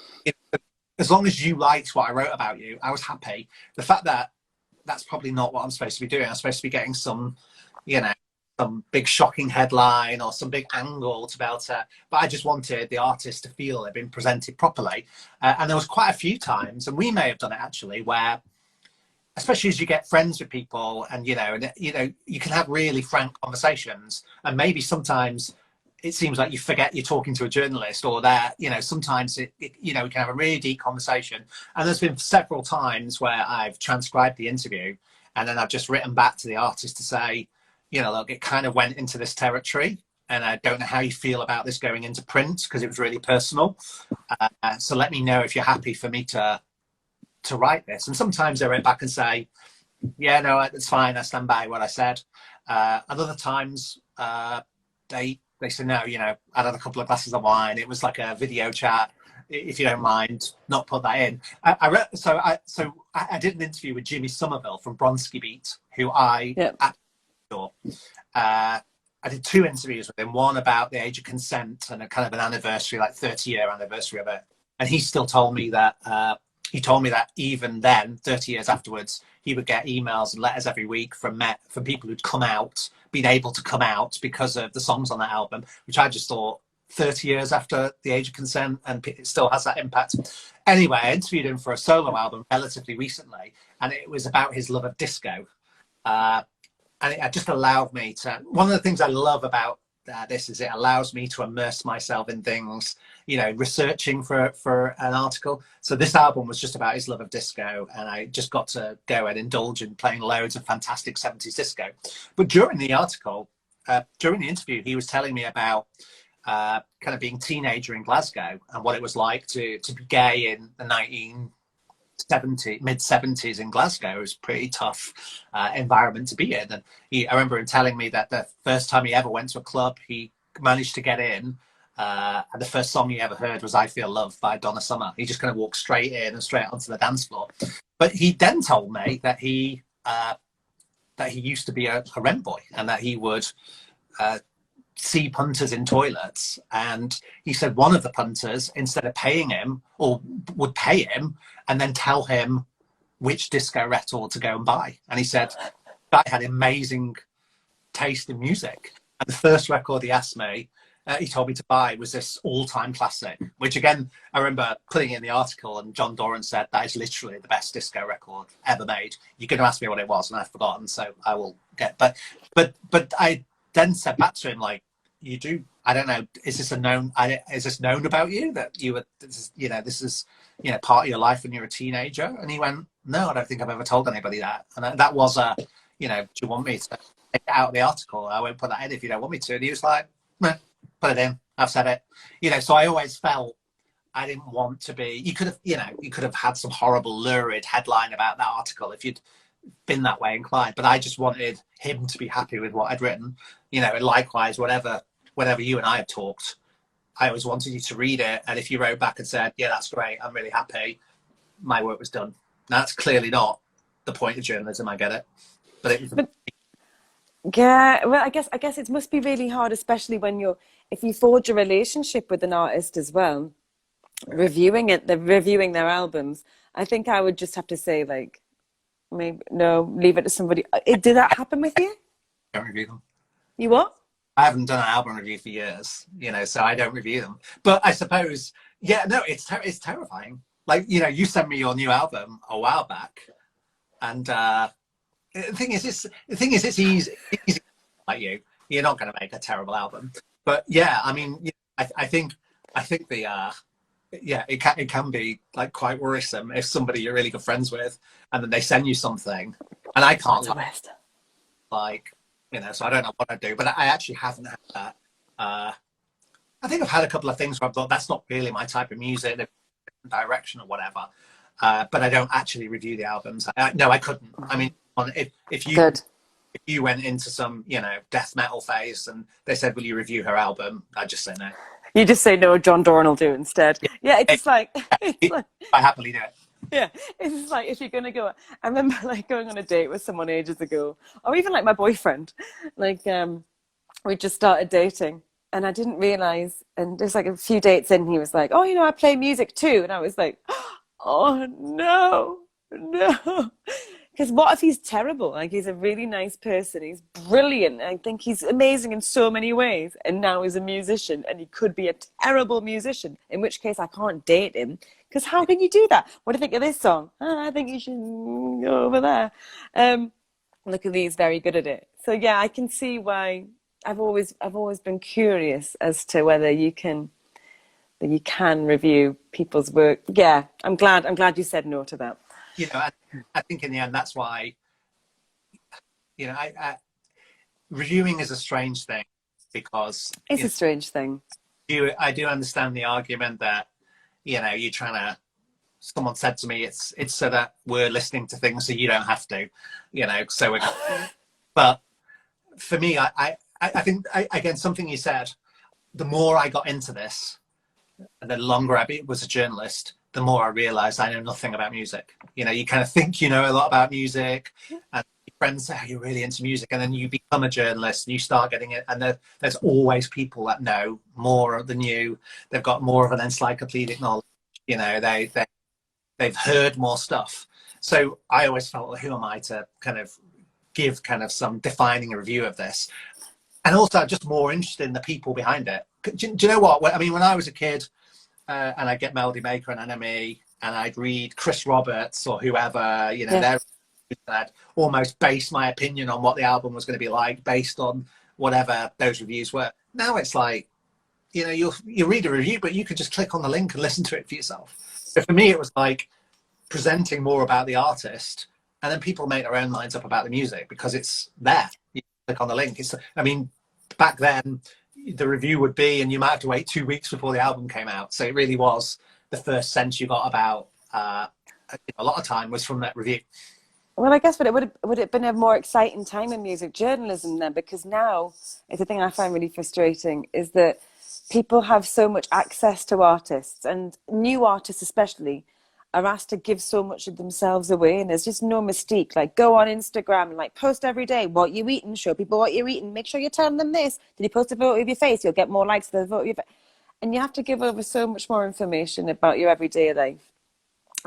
as long as you liked what I wrote about you, I was happy. The fact that that's probably not what I'm supposed to be doing. I'm supposed to be getting some, you know, some big shocking headline or some big angle to be able to, but I just wanted the artist to feel they'd been presented properly. And there was quite a few times, and we may have done it actually, where especially as you get friends with people and you know you can have really frank conversations, and maybe sometimes it seems like you forget you're talking to a journalist, or that, you know, sometimes you know, we can have a really deep conversation. And there's been several times where I've transcribed the interview and then I've just written back to the artist to say, you know, look, it kind of went into this territory and I don't know how you feel about this going into print because it was really personal. So let me know if you're happy for me to write this. And sometimes they write back and say, yeah, no, it's fine, I stand by what I said. And other times they said, no, you know, I'd had a couple of glasses of wine, it was like a video chat, if you don't mind, not put that in. I did an interview with Jimmy Somerville from Bronski Beat, who I adore. I did 2 interviews with him, one about the age of consent and a kind of an anniversary, like 30-year anniversary of it. And he still told me that even then, 30 years afterwards, he would get emails and letters every week from people who'd come out, been able to come out because of the songs on that album, which I just thought 30 years after the age of consent and it still has that impact. Anyway, I interviewed him for a solo album relatively recently, and it was about his love of disco. And it just allowed me to, one of the things I love about this is it allows me to immerse myself in things, you know, researching for an article. So this album was just about his love of disco, and I just got to go and indulge in playing loads of fantastic 70s disco. But during the article, during the interview, he was telling me about kind of being a teenager in Glasgow and what it was like to be gay in the mid-70s in Glasgow. It was a pretty tough environment to be in. And I remember him telling me that the first time he ever went to a club, he managed to get in, and the first song he ever heard was I Feel Love by Donna Summer. He just kind of walked straight in and straight onto the dance floor. But he then told me that he used to be a rent boy, and that he would see punters in toilets, and he said one of the punters, instead of paying him, or would pay him and then tell him which disco record to go and buy. And he said that had amazing taste in music, and the first record he asked me, he told me to buy, was this all-time classic, which again I remember putting in the article, and John Doran said that is literally the best disco record ever made. You're going to ask me what it was and I've forgotten, so I will get, but I then said back to him, like, you do, I don't know, is this known about you, that you were, this is, you know, part of your life when you're a teenager? And he went, no, I don't think I've ever told anybody that. And that was a, you know, do you want me to take it out of the article? I won't put that in if you don't want me to. And he was like, meh, put it in. I've said it. You know, so I always felt I didn't want to be, you could have, you know, you could have had some horrible lurid headline about that article if you'd been that way inclined, but I just wanted him to be happy with what I'd written, you know, and likewise, whatever you and I had talked, I always wanted you to read it. And if you wrote back and said, yeah, that's great, I'm really happy, my work was done. Now, that's clearly not the point of journalism, I get it. But it was. Yeah, well, I guess it must be really hard, especially when if you forge a relationship with an artist as well, they're reviewing their albums. I think I would just have to say, like, maybe no, leave it to somebody. Did that happen with you? Don't review them. You what? I haven't done an album review for years, you know, so I don't review them. But I suppose, yeah, no, it's terrifying. Like, you know, you sent me your new album a while back, and the thing is, it's easy like you. You're not going to make a terrible album, but yeah, I mean, I think the yeah, it can be like quite worrisome if somebody you're really good friends with, and then they send you something, and I can't like, you know, so I don't know what I do, but I actually haven't had that. I think I've had a couple of things where I've thought that's not really my type of music, direction or whatever, but I don't actually review the albums. No, I couldn't. I mean, if you went into some, you know, death metal phase and they said, will you review her album? I'd just say no. You just say no, John Doran will do instead. Yeah, it's just like, I happily do it. Yeah, it's just like if you're gonna go. I remember like going on a date with someone ages ago, or even like my boyfriend. Like we just started dating, and I didn't realize. And there's like a few dates in, he was like, "Oh, you know, I play music too," and I was like, "Oh no, no." Because what if he's terrible? Like, he's a really nice person. He's brilliant. I think he's amazing in so many ways. And now he's a musician, and he could be a terrible musician, in which case I can't date him. Because how can you do that? What do you think of this song? I think you should go over there. Look at these, very good at it. So yeah, I can see why. I've always been curious as to whether you can review people's work. Yeah, I'm glad you said no to that. You know, I think in the end, that's why, you know, reviewing is a strange thing because it's a strange thing. I do understand the argument that, you know, someone said to me, it's so that we're listening to things so you don't have to, you know, so but for me, I think, again, something you said, the more I got into this and the longer I was a journalist, the more I realized I know nothing about music. You know, you kind of think you know a lot about music, and your friends say, oh, you're really into music, and then you become a journalist and you start getting it, and there's always people that know more than you. They've got more of an encyclopedic knowledge. You know, they've heard more stuff. So I always felt, well, who am I to kind of give kind of some defining review of this? And also just more interested in the people behind it. Do you know what? I mean, when I was a kid, and I'd get Melody Maker and NME, and I'd read Chris Roberts or whoever, you know, I'd almost base my opinion on what the album was going to be like based on whatever those reviews were. Now it's like, you know, you read a review, but you could just click on the link and listen to it for yourself. So for me, it was like presenting more about the artist, and then people make their own minds up about the music because it's there. You click on the link. I mean, back then, the review would be, and you might have to wait 2 weeks before the album came out. So it really was the first sense you got about a lot of time was from that review. Well, I guess, but would it have been a more exciting time in music journalism then? Because now, it's the thing I find really frustrating is that people have so much access to artists, and new artists especially are asked to give so much of themselves away, and there's just no mystique. Like, go on Instagram and like post every day what you eating, show people what you're eating, make sure you're telling them this. Did you post a photo of your face? You'll get more likes for the photo of your face. And you have to give over so much more information about your everyday life.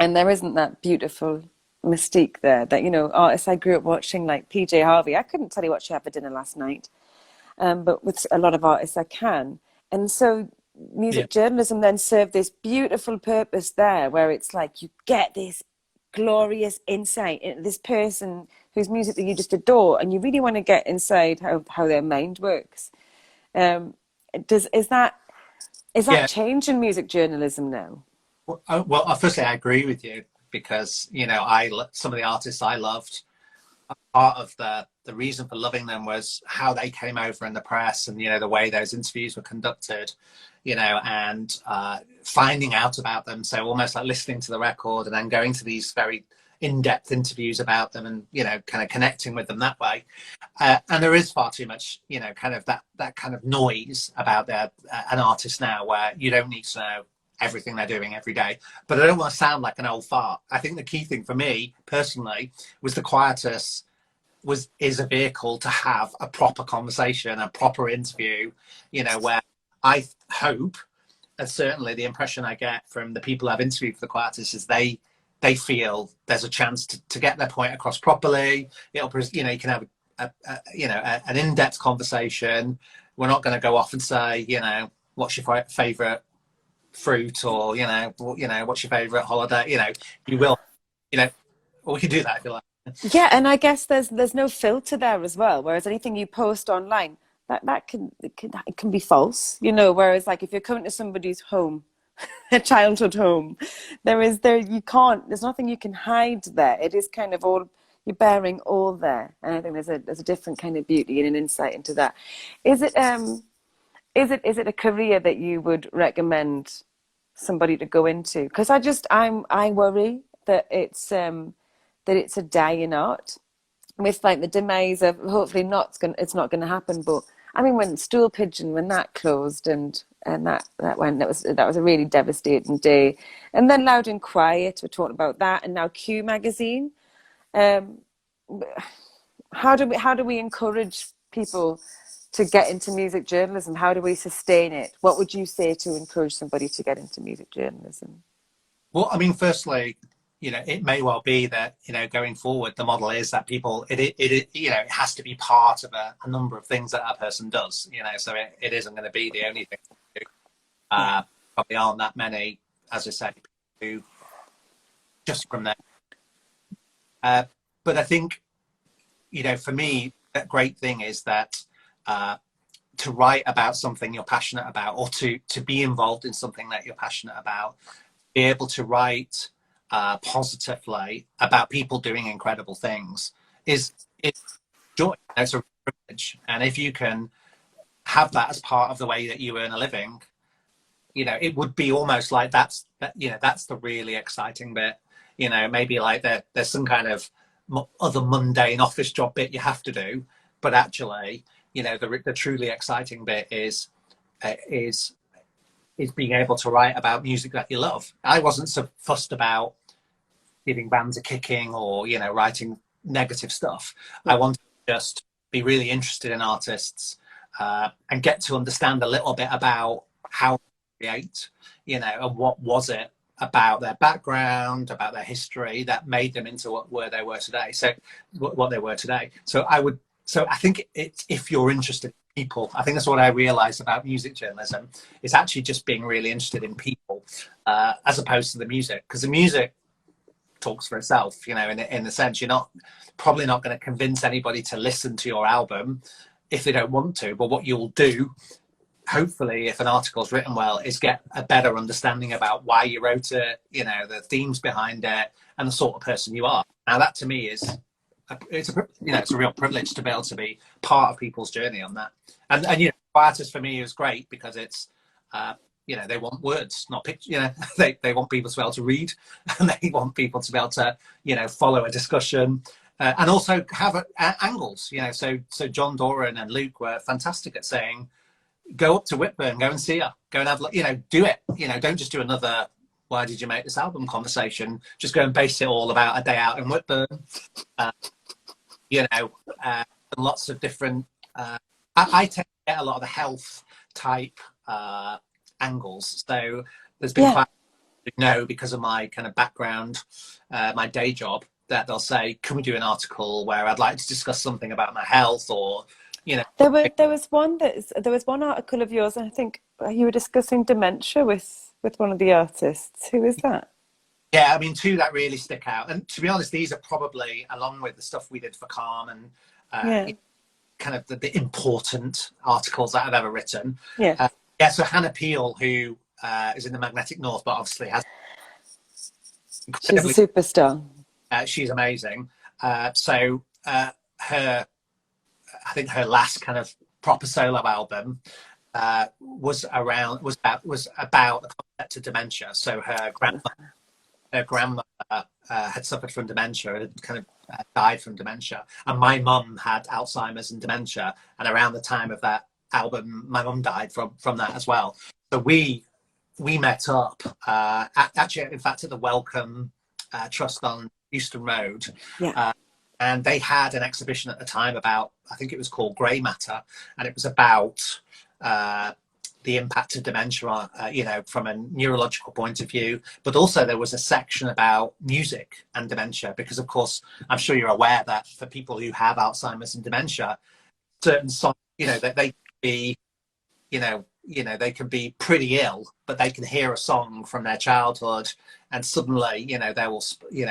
And there isn't that beautiful mystique there that, you know, artists I grew up watching, like PJ Harvey, I couldn't tell you what she had for dinner last night. But with a lot of artists I can. And so music journalism then served this beautiful purpose there, where it's like you get this glorious insight into this person whose music that you just adore, and you really want to get inside how their mind works. Is that change in music journalism now? Well, firstly, I agree with you. because, you know, some of the artists I loved, part of the reason for loving them was how they came over in the press, and, you know, the way those interviews were conducted, you know, and finding out about them. So almost like listening to the record and then going to these very in-depth interviews about them, and, you know, kind of connecting with them that way. And there is far too much, you know, kind of that kind of noise about an artist now, where you don't need to know everything they're doing every day. But I don't want to sound like an old fart. I think the key thing for me personally was the Quietus is a vehicle to have a proper conversation, a proper interview, you know, where I hope, and certainly the impression I get from the people I've interviewed for the Quietus, is they feel there's a chance to get their point across properly. It'll, you know, you can have an in-depth conversation. We're not going to go off and say, you know, what's your favorite fruit, or, you know, what's your favorite holiday. You know, you will, you know, well, we can do that if you like. Yeah, and I guess there's no filter there as well. Whereas anything you post online, that can be false, you know. Whereas, like, if you're coming to somebody's home, a childhood home, there's nothing you can hide there. It is kind of all, you're bearing all there, and I think there's a different kind of beauty and an insight into that. Is it a career that you would recommend somebody to go into? Because I worry that it's a dying art, with like the demise of, hopefully it's not going to happen. But I mean, when Stool Pigeon, when that closed, and that was a really devastating day. And then Loud and Quiet, we're talking about that, and now Q Magazine. How do we encourage people to get into music journalism? How do we sustain it? What would you say to encourage somebody to get into music journalism? Well, I mean, firstly, you know, it may well be that, you know, going forward, the model is that people, you know, it has to be part of a number of things that a person does, you know, so it isn't going to be the only thing to do. Probably aren't that many, as I said, who just from there. But I think, you know, for me, that great thing is that to write about something you're passionate about, or to be involved in something that you're passionate about, be able to write positively about people doing incredible things is joy. It's a privilege, and if you can have that as part of the way that you earn a living, you know, it would be almost like that's the really exciting bit. You know, maybe like there's some kind of other mundane office job bit you have to do, but actually, you know, the truly exciting bit is being able to write about music that you love. I wasn't so fussed about giving bands a kicking, or, you know, writing negative stuff. I wanted to just be really interested in artists and get to understand a little bit about how they create, you know, and what was it about their background, about their history, that made them into what they were today. So I think it's, if you're interested in people, I think that's what I realized about music journalism, is actually just being really interested in people as opposed to the music, because the music talks for itself, you know, in the sense you're probably not going to convince anybody to listen to your album if they don't want to. But what you'll do, hopefully, if an article's written well, is get a better understanding about why you wrote it, you know, the themes behind it, and the sort of person you are. Now, that to me is it's a real privilege to be able to be part of people's journey on that. And you know, Quietus for me is great because it's you know, they want words, not pictures. You know, they want people to be able to read, and they want people to be able to, you know, follow a discussion, and also have angles. You know, so John Doran and Luke were fantastic at saying, go up to Whitburn, go and see her, go and have, you know, do it. You know, don't just do another "why did you make this album" conversation. Just go and base it all about a day out in Whitburn. You know, lots of different. I tend to get a lot of the health type angles. So there's been quite, you know, because of my kind of background, my day job, that they'll say, can we do an article where I'd like to discuss something about my health, or, you know. There was one article of yours, and I think you were discussing dementia with one of the artists. Who is that? Yeah, I mean, two that really stick out. And to be honest, these are probably, along with the stuff we did for Calm and kind of the important articles that I've ever written. Yeah. So Hannah Peel, who is in the Magnetic North, but obviously has She's a incredibly. superstar. She's amazing. Her, I think her last kind of proper solo album was about the concept of dementia. So her grandmother had suffered from dementia, had kind of died from dementia, and my mum had Alzheimer's and dementia. And around the time of that album, my mum died from that as well. So we met up actually, in fact, at the Wellcome Trust on Euston Road. Yeah. And they had an exhibition at the time about, I think it was called Grey Matter, and it was about the impact of dementia, from a neurological point of view. But also there was a section about music and dementia, because of course, I'm sure you're aware that for people who have Alzheimer's and dementia, certain songs, that they can be, they can be pretty ill, but they can hear a song from their childhood, and suddenly, they will,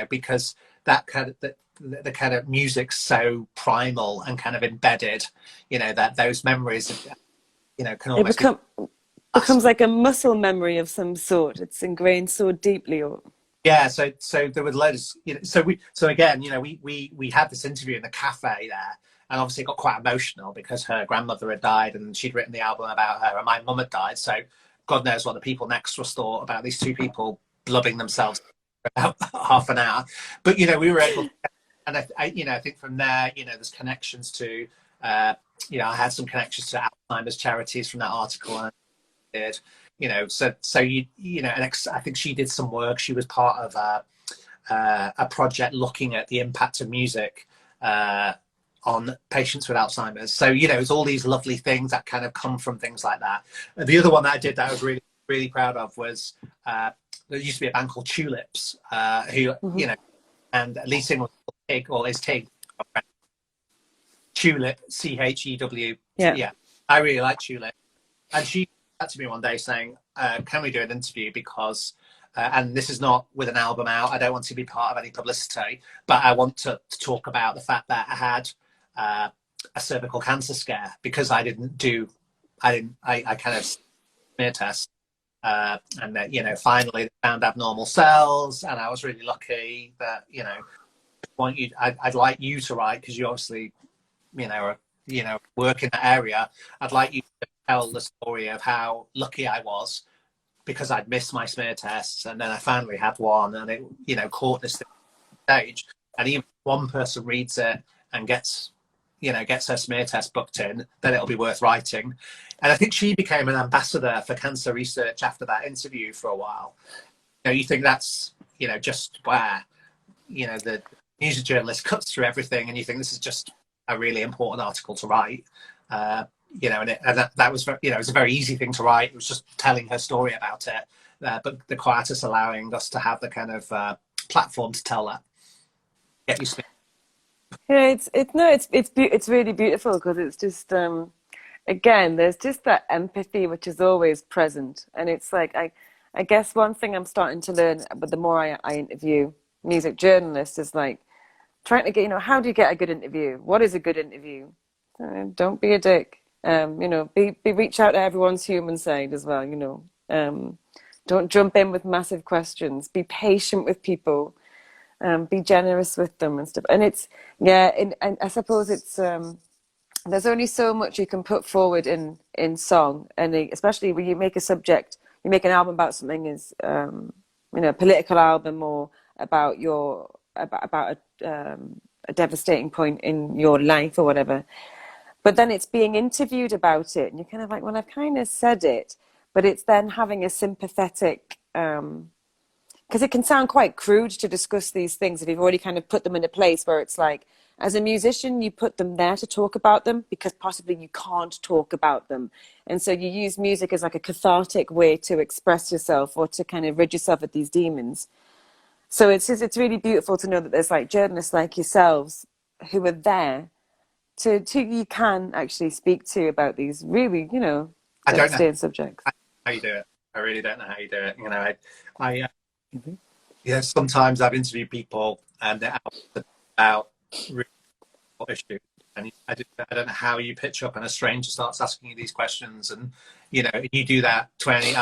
because that kind of the kind of music's so primal and kind of embedded, that those memories, can almost becomes like a muscle memory of some sort. It's ingrained so deeply. Yeah, so there were loads, so again, we had this interview in the cafe there, and obviously it got quite emotional because her grandmother had died and she'd written the album about her, and my mum had died. So God knows what the people next to us thought about these two people blubbing themselves for about half an hour. But we were able to, and I think from there, there's connections to, I had some connections to Alzheimer's charities from that article, and I did. And I think she did some work. She was part of a project looking at the impact of music on patients with Alzheimer's. So it's all these lovely things that kind of come from things like that. And the other one that I did that I was really, really proud of was there used to be a band called Tulips, who and lead singer was Tig, or is Tig. Tulip, Chew. Yeah, I really like Tulip, and she said to me one day saying, can we do an interview, because and this is not with an album out, I don't want to be part of any publicity, but I want to talk about the fact that I had a cervical cancer scare because I kind of smear test, and that finally they found abnormal cells, and I was really lucky that I'd like you to write, because you obviously work in that area. I'd like you to tell the story of how lucky I was, because I'd missed my smear tests, and then I finally had one, and it caught this stage. And even if one person reads it and gets her smear test booked in, then it'll be worth writing. And I think she became an ambassador for cancer research after that interview for a while. You think that's just where the music journalist cuts through everything, and you think this is just a really important article to write. And that was, it was a very easy thing to write. It was just telling her story about it, but the Quietus allowing us to have the kind of platform to tell that. Get you speaking. It's really beautiful, because it's just again, there's just that empathy which is always present, and it's like I guess one thing I'm starting to learn, but the more I interview music journalists, is like trying to get, how do you get a good interview? What is a good interview? Don't be a dick. Reach out to everyone's human side as well. Don't jump in with massive questions. Be patient with people. Be generous with them and stuff. And it's and I suppose it's there's only so much you can put forward in song, and especially when you make an album about something as a political album, or about a devastating point in your life or whatever. But then it's being interviewed about it, and you're kind of like, well, I've kind of said it, but it's then having a sympathetic, because it can sound quite crude to discuss these things if you've already kind of put them in a place where it's like, as a musician, you put them there to talk about them because possibly you can't talk about them. And so you use music as like a cathartic way to express yourself, or to kind of rid yourself of these demons. So it's really beautiful to know that there's like journalists like yourselves who are there to you can actually speak to about these really, devastating subjects. How you do it. I really don't know how you do it. Sometimes I've interviewed people and they're about real issues, and I don't know how you pitch up and a stranger starts asking you these questions, and you do that 20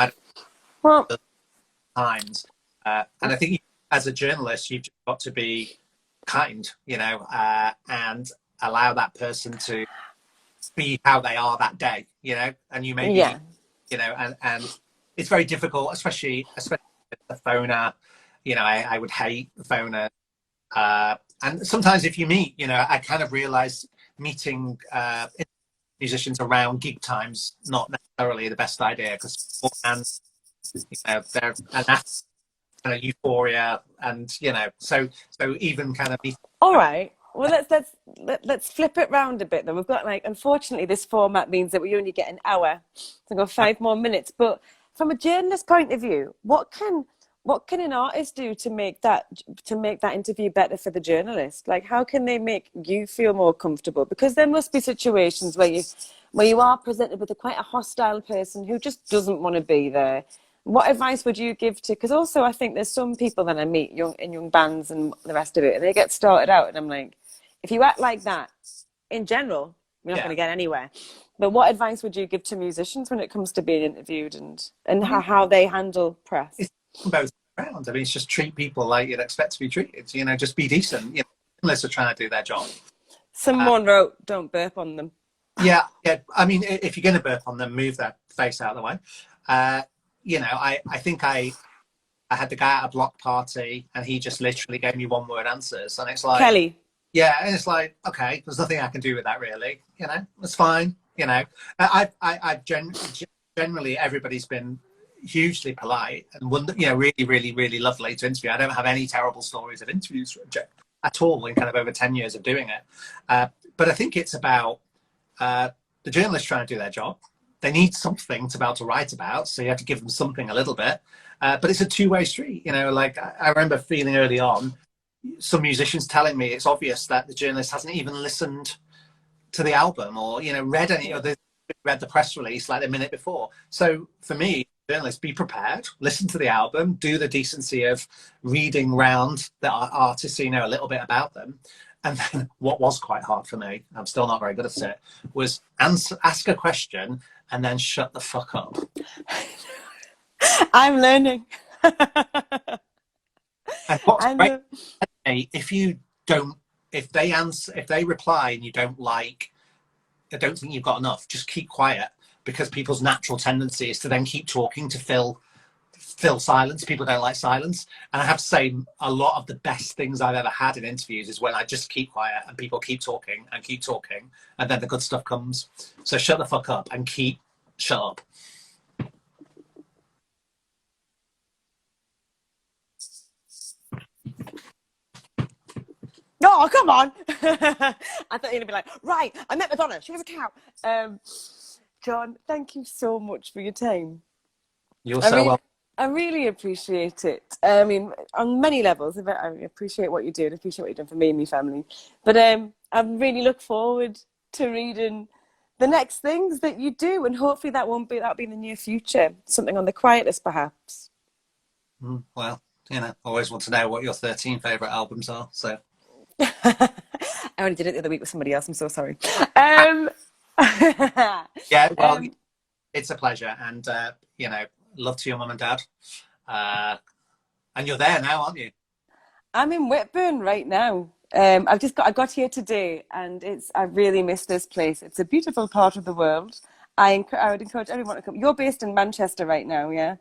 times, and I think as a journalist, you've just got to be kind, and allow that person to be how they are that day, and you maybe Yeah. need, and it's very difficult, especially the phoner. I would hate the phoner. And sometimes if you meet, I kind of realize meeting musicians around gig times not necessarily the best idea, because they're an kind of euphoria, and so even kind of All right. Well, let's flip it round a bit. Then we've got, like, unfortunately, this format means that we only get an hour, so we've got 5 more minutes. But from a journalist point of view, what can an artist do to make that interview better for the journalist? Like, how can they make you feel more comfortable? Because there must be situations where you are presented with quite a hostile person who just doesn't want to be there. What advice would you give to? Because also, I think there's some people that I meet young bands and the rest of it, and they get started out, and I'm like, if you act like that in general, you're not going to get anywhere. But what advice would you give to musicians when it comes to being interviewed and how they handle press? It's both around. I mean, it's just treat people like you'd expect to be treated. Just be decent. Unless they're trying to do their job. Someone wrote, "Don't burp on them." Yeah. I mean, if you're going to burp on them, move their face out of the way. I think I had the guy at a block party, and he just literally gave me one-word answers, and it's like, Kelly. Yeah, and it's like, okay, there's nothing I can do with that, really. It's fine. I've generally, everybody's been hugely polite and really, really, really lovely to interview. I don't have any terrible stories of interviews at all in kind of over 10 years of doing it. But I think it's about the journalists trying to do their job. They need something to be able to write about, so you have to give them something a little bit. But it's a two-way street. Like I remember feeling early on, some musicians telling me it's obvious that the journalist hasn't even listened to the album or read any or read the press release like the minute before. So for me, journalists, be prepared, listen to the album, do the decency of reading round the artists so you know a little bit about them. And then what was quite hard for me, I'm still not very good at it, was ask a question and then shut the fuck up. I'm learning. And what's great, if they reply and you don't like, I don't think you've got enough, just keep quiet, because people's natural tendency is to then keep talking to fill silence. People don't like silence. And I have to say, a lot of the best things I've ever had in interviews is when I just keep quiet and people keep talking, and then the good stuff comes. So shut the fuck up and shut up. Oh, come on. I thought you were going to be like, right, I met Madonna. She was a cow. John, thank you so much for your time. You're so welcome. I really appreciate it. I mean, on many levels, I appreciate what you do and appreciate what you've done for me and my family. But I really look forward to reading the next things that you do, and hopefully that'll be in the near future. Something on the quiet list, perhaps. Well, I always want to know what your 13 favourite albums are, so... I only did it the other week with somebody else. I'm so sorry. Yeah, well, it's a pleasure, and love to your mum and dad. And you're there now, aren't you? I'm in Whitburn right now. I got here today, and I really miss this place. It's a beautiful part of the world. I would encourage everyone to come. You're based in Manchester right now, yeah?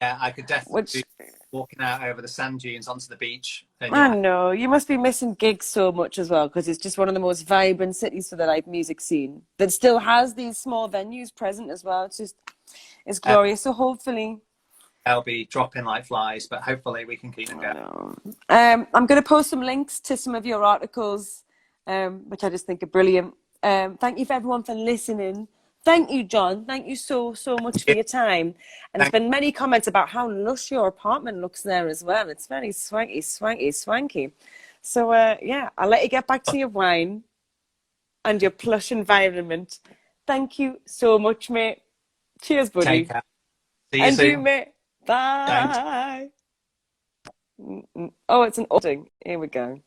Yeah, I could definitely be walking out over the sand dunes onto the beach. I know. You must be missing gigs so much as well, because it's just one of the most vibrant cities for the live music scene that still has these small venues present as well. It's glorious. So hopefully... They'll be dropping like flies, but hopefully we can keep them going. I'm going to post some links to some of your articles, which I just think are brilliant. Thank you for everyone for listening. Thank you, John. Thank you so much for your time. And there's been many comments about how lush your apartment looks there as well. It's very swanky. So, I'll let you get back to your wine and your plush environment. Thank you so much, mate. Cheers, buddy. Take care. See you and soon. you, mate. Bye. Thanks. Oh, it's an auditing. Here we go.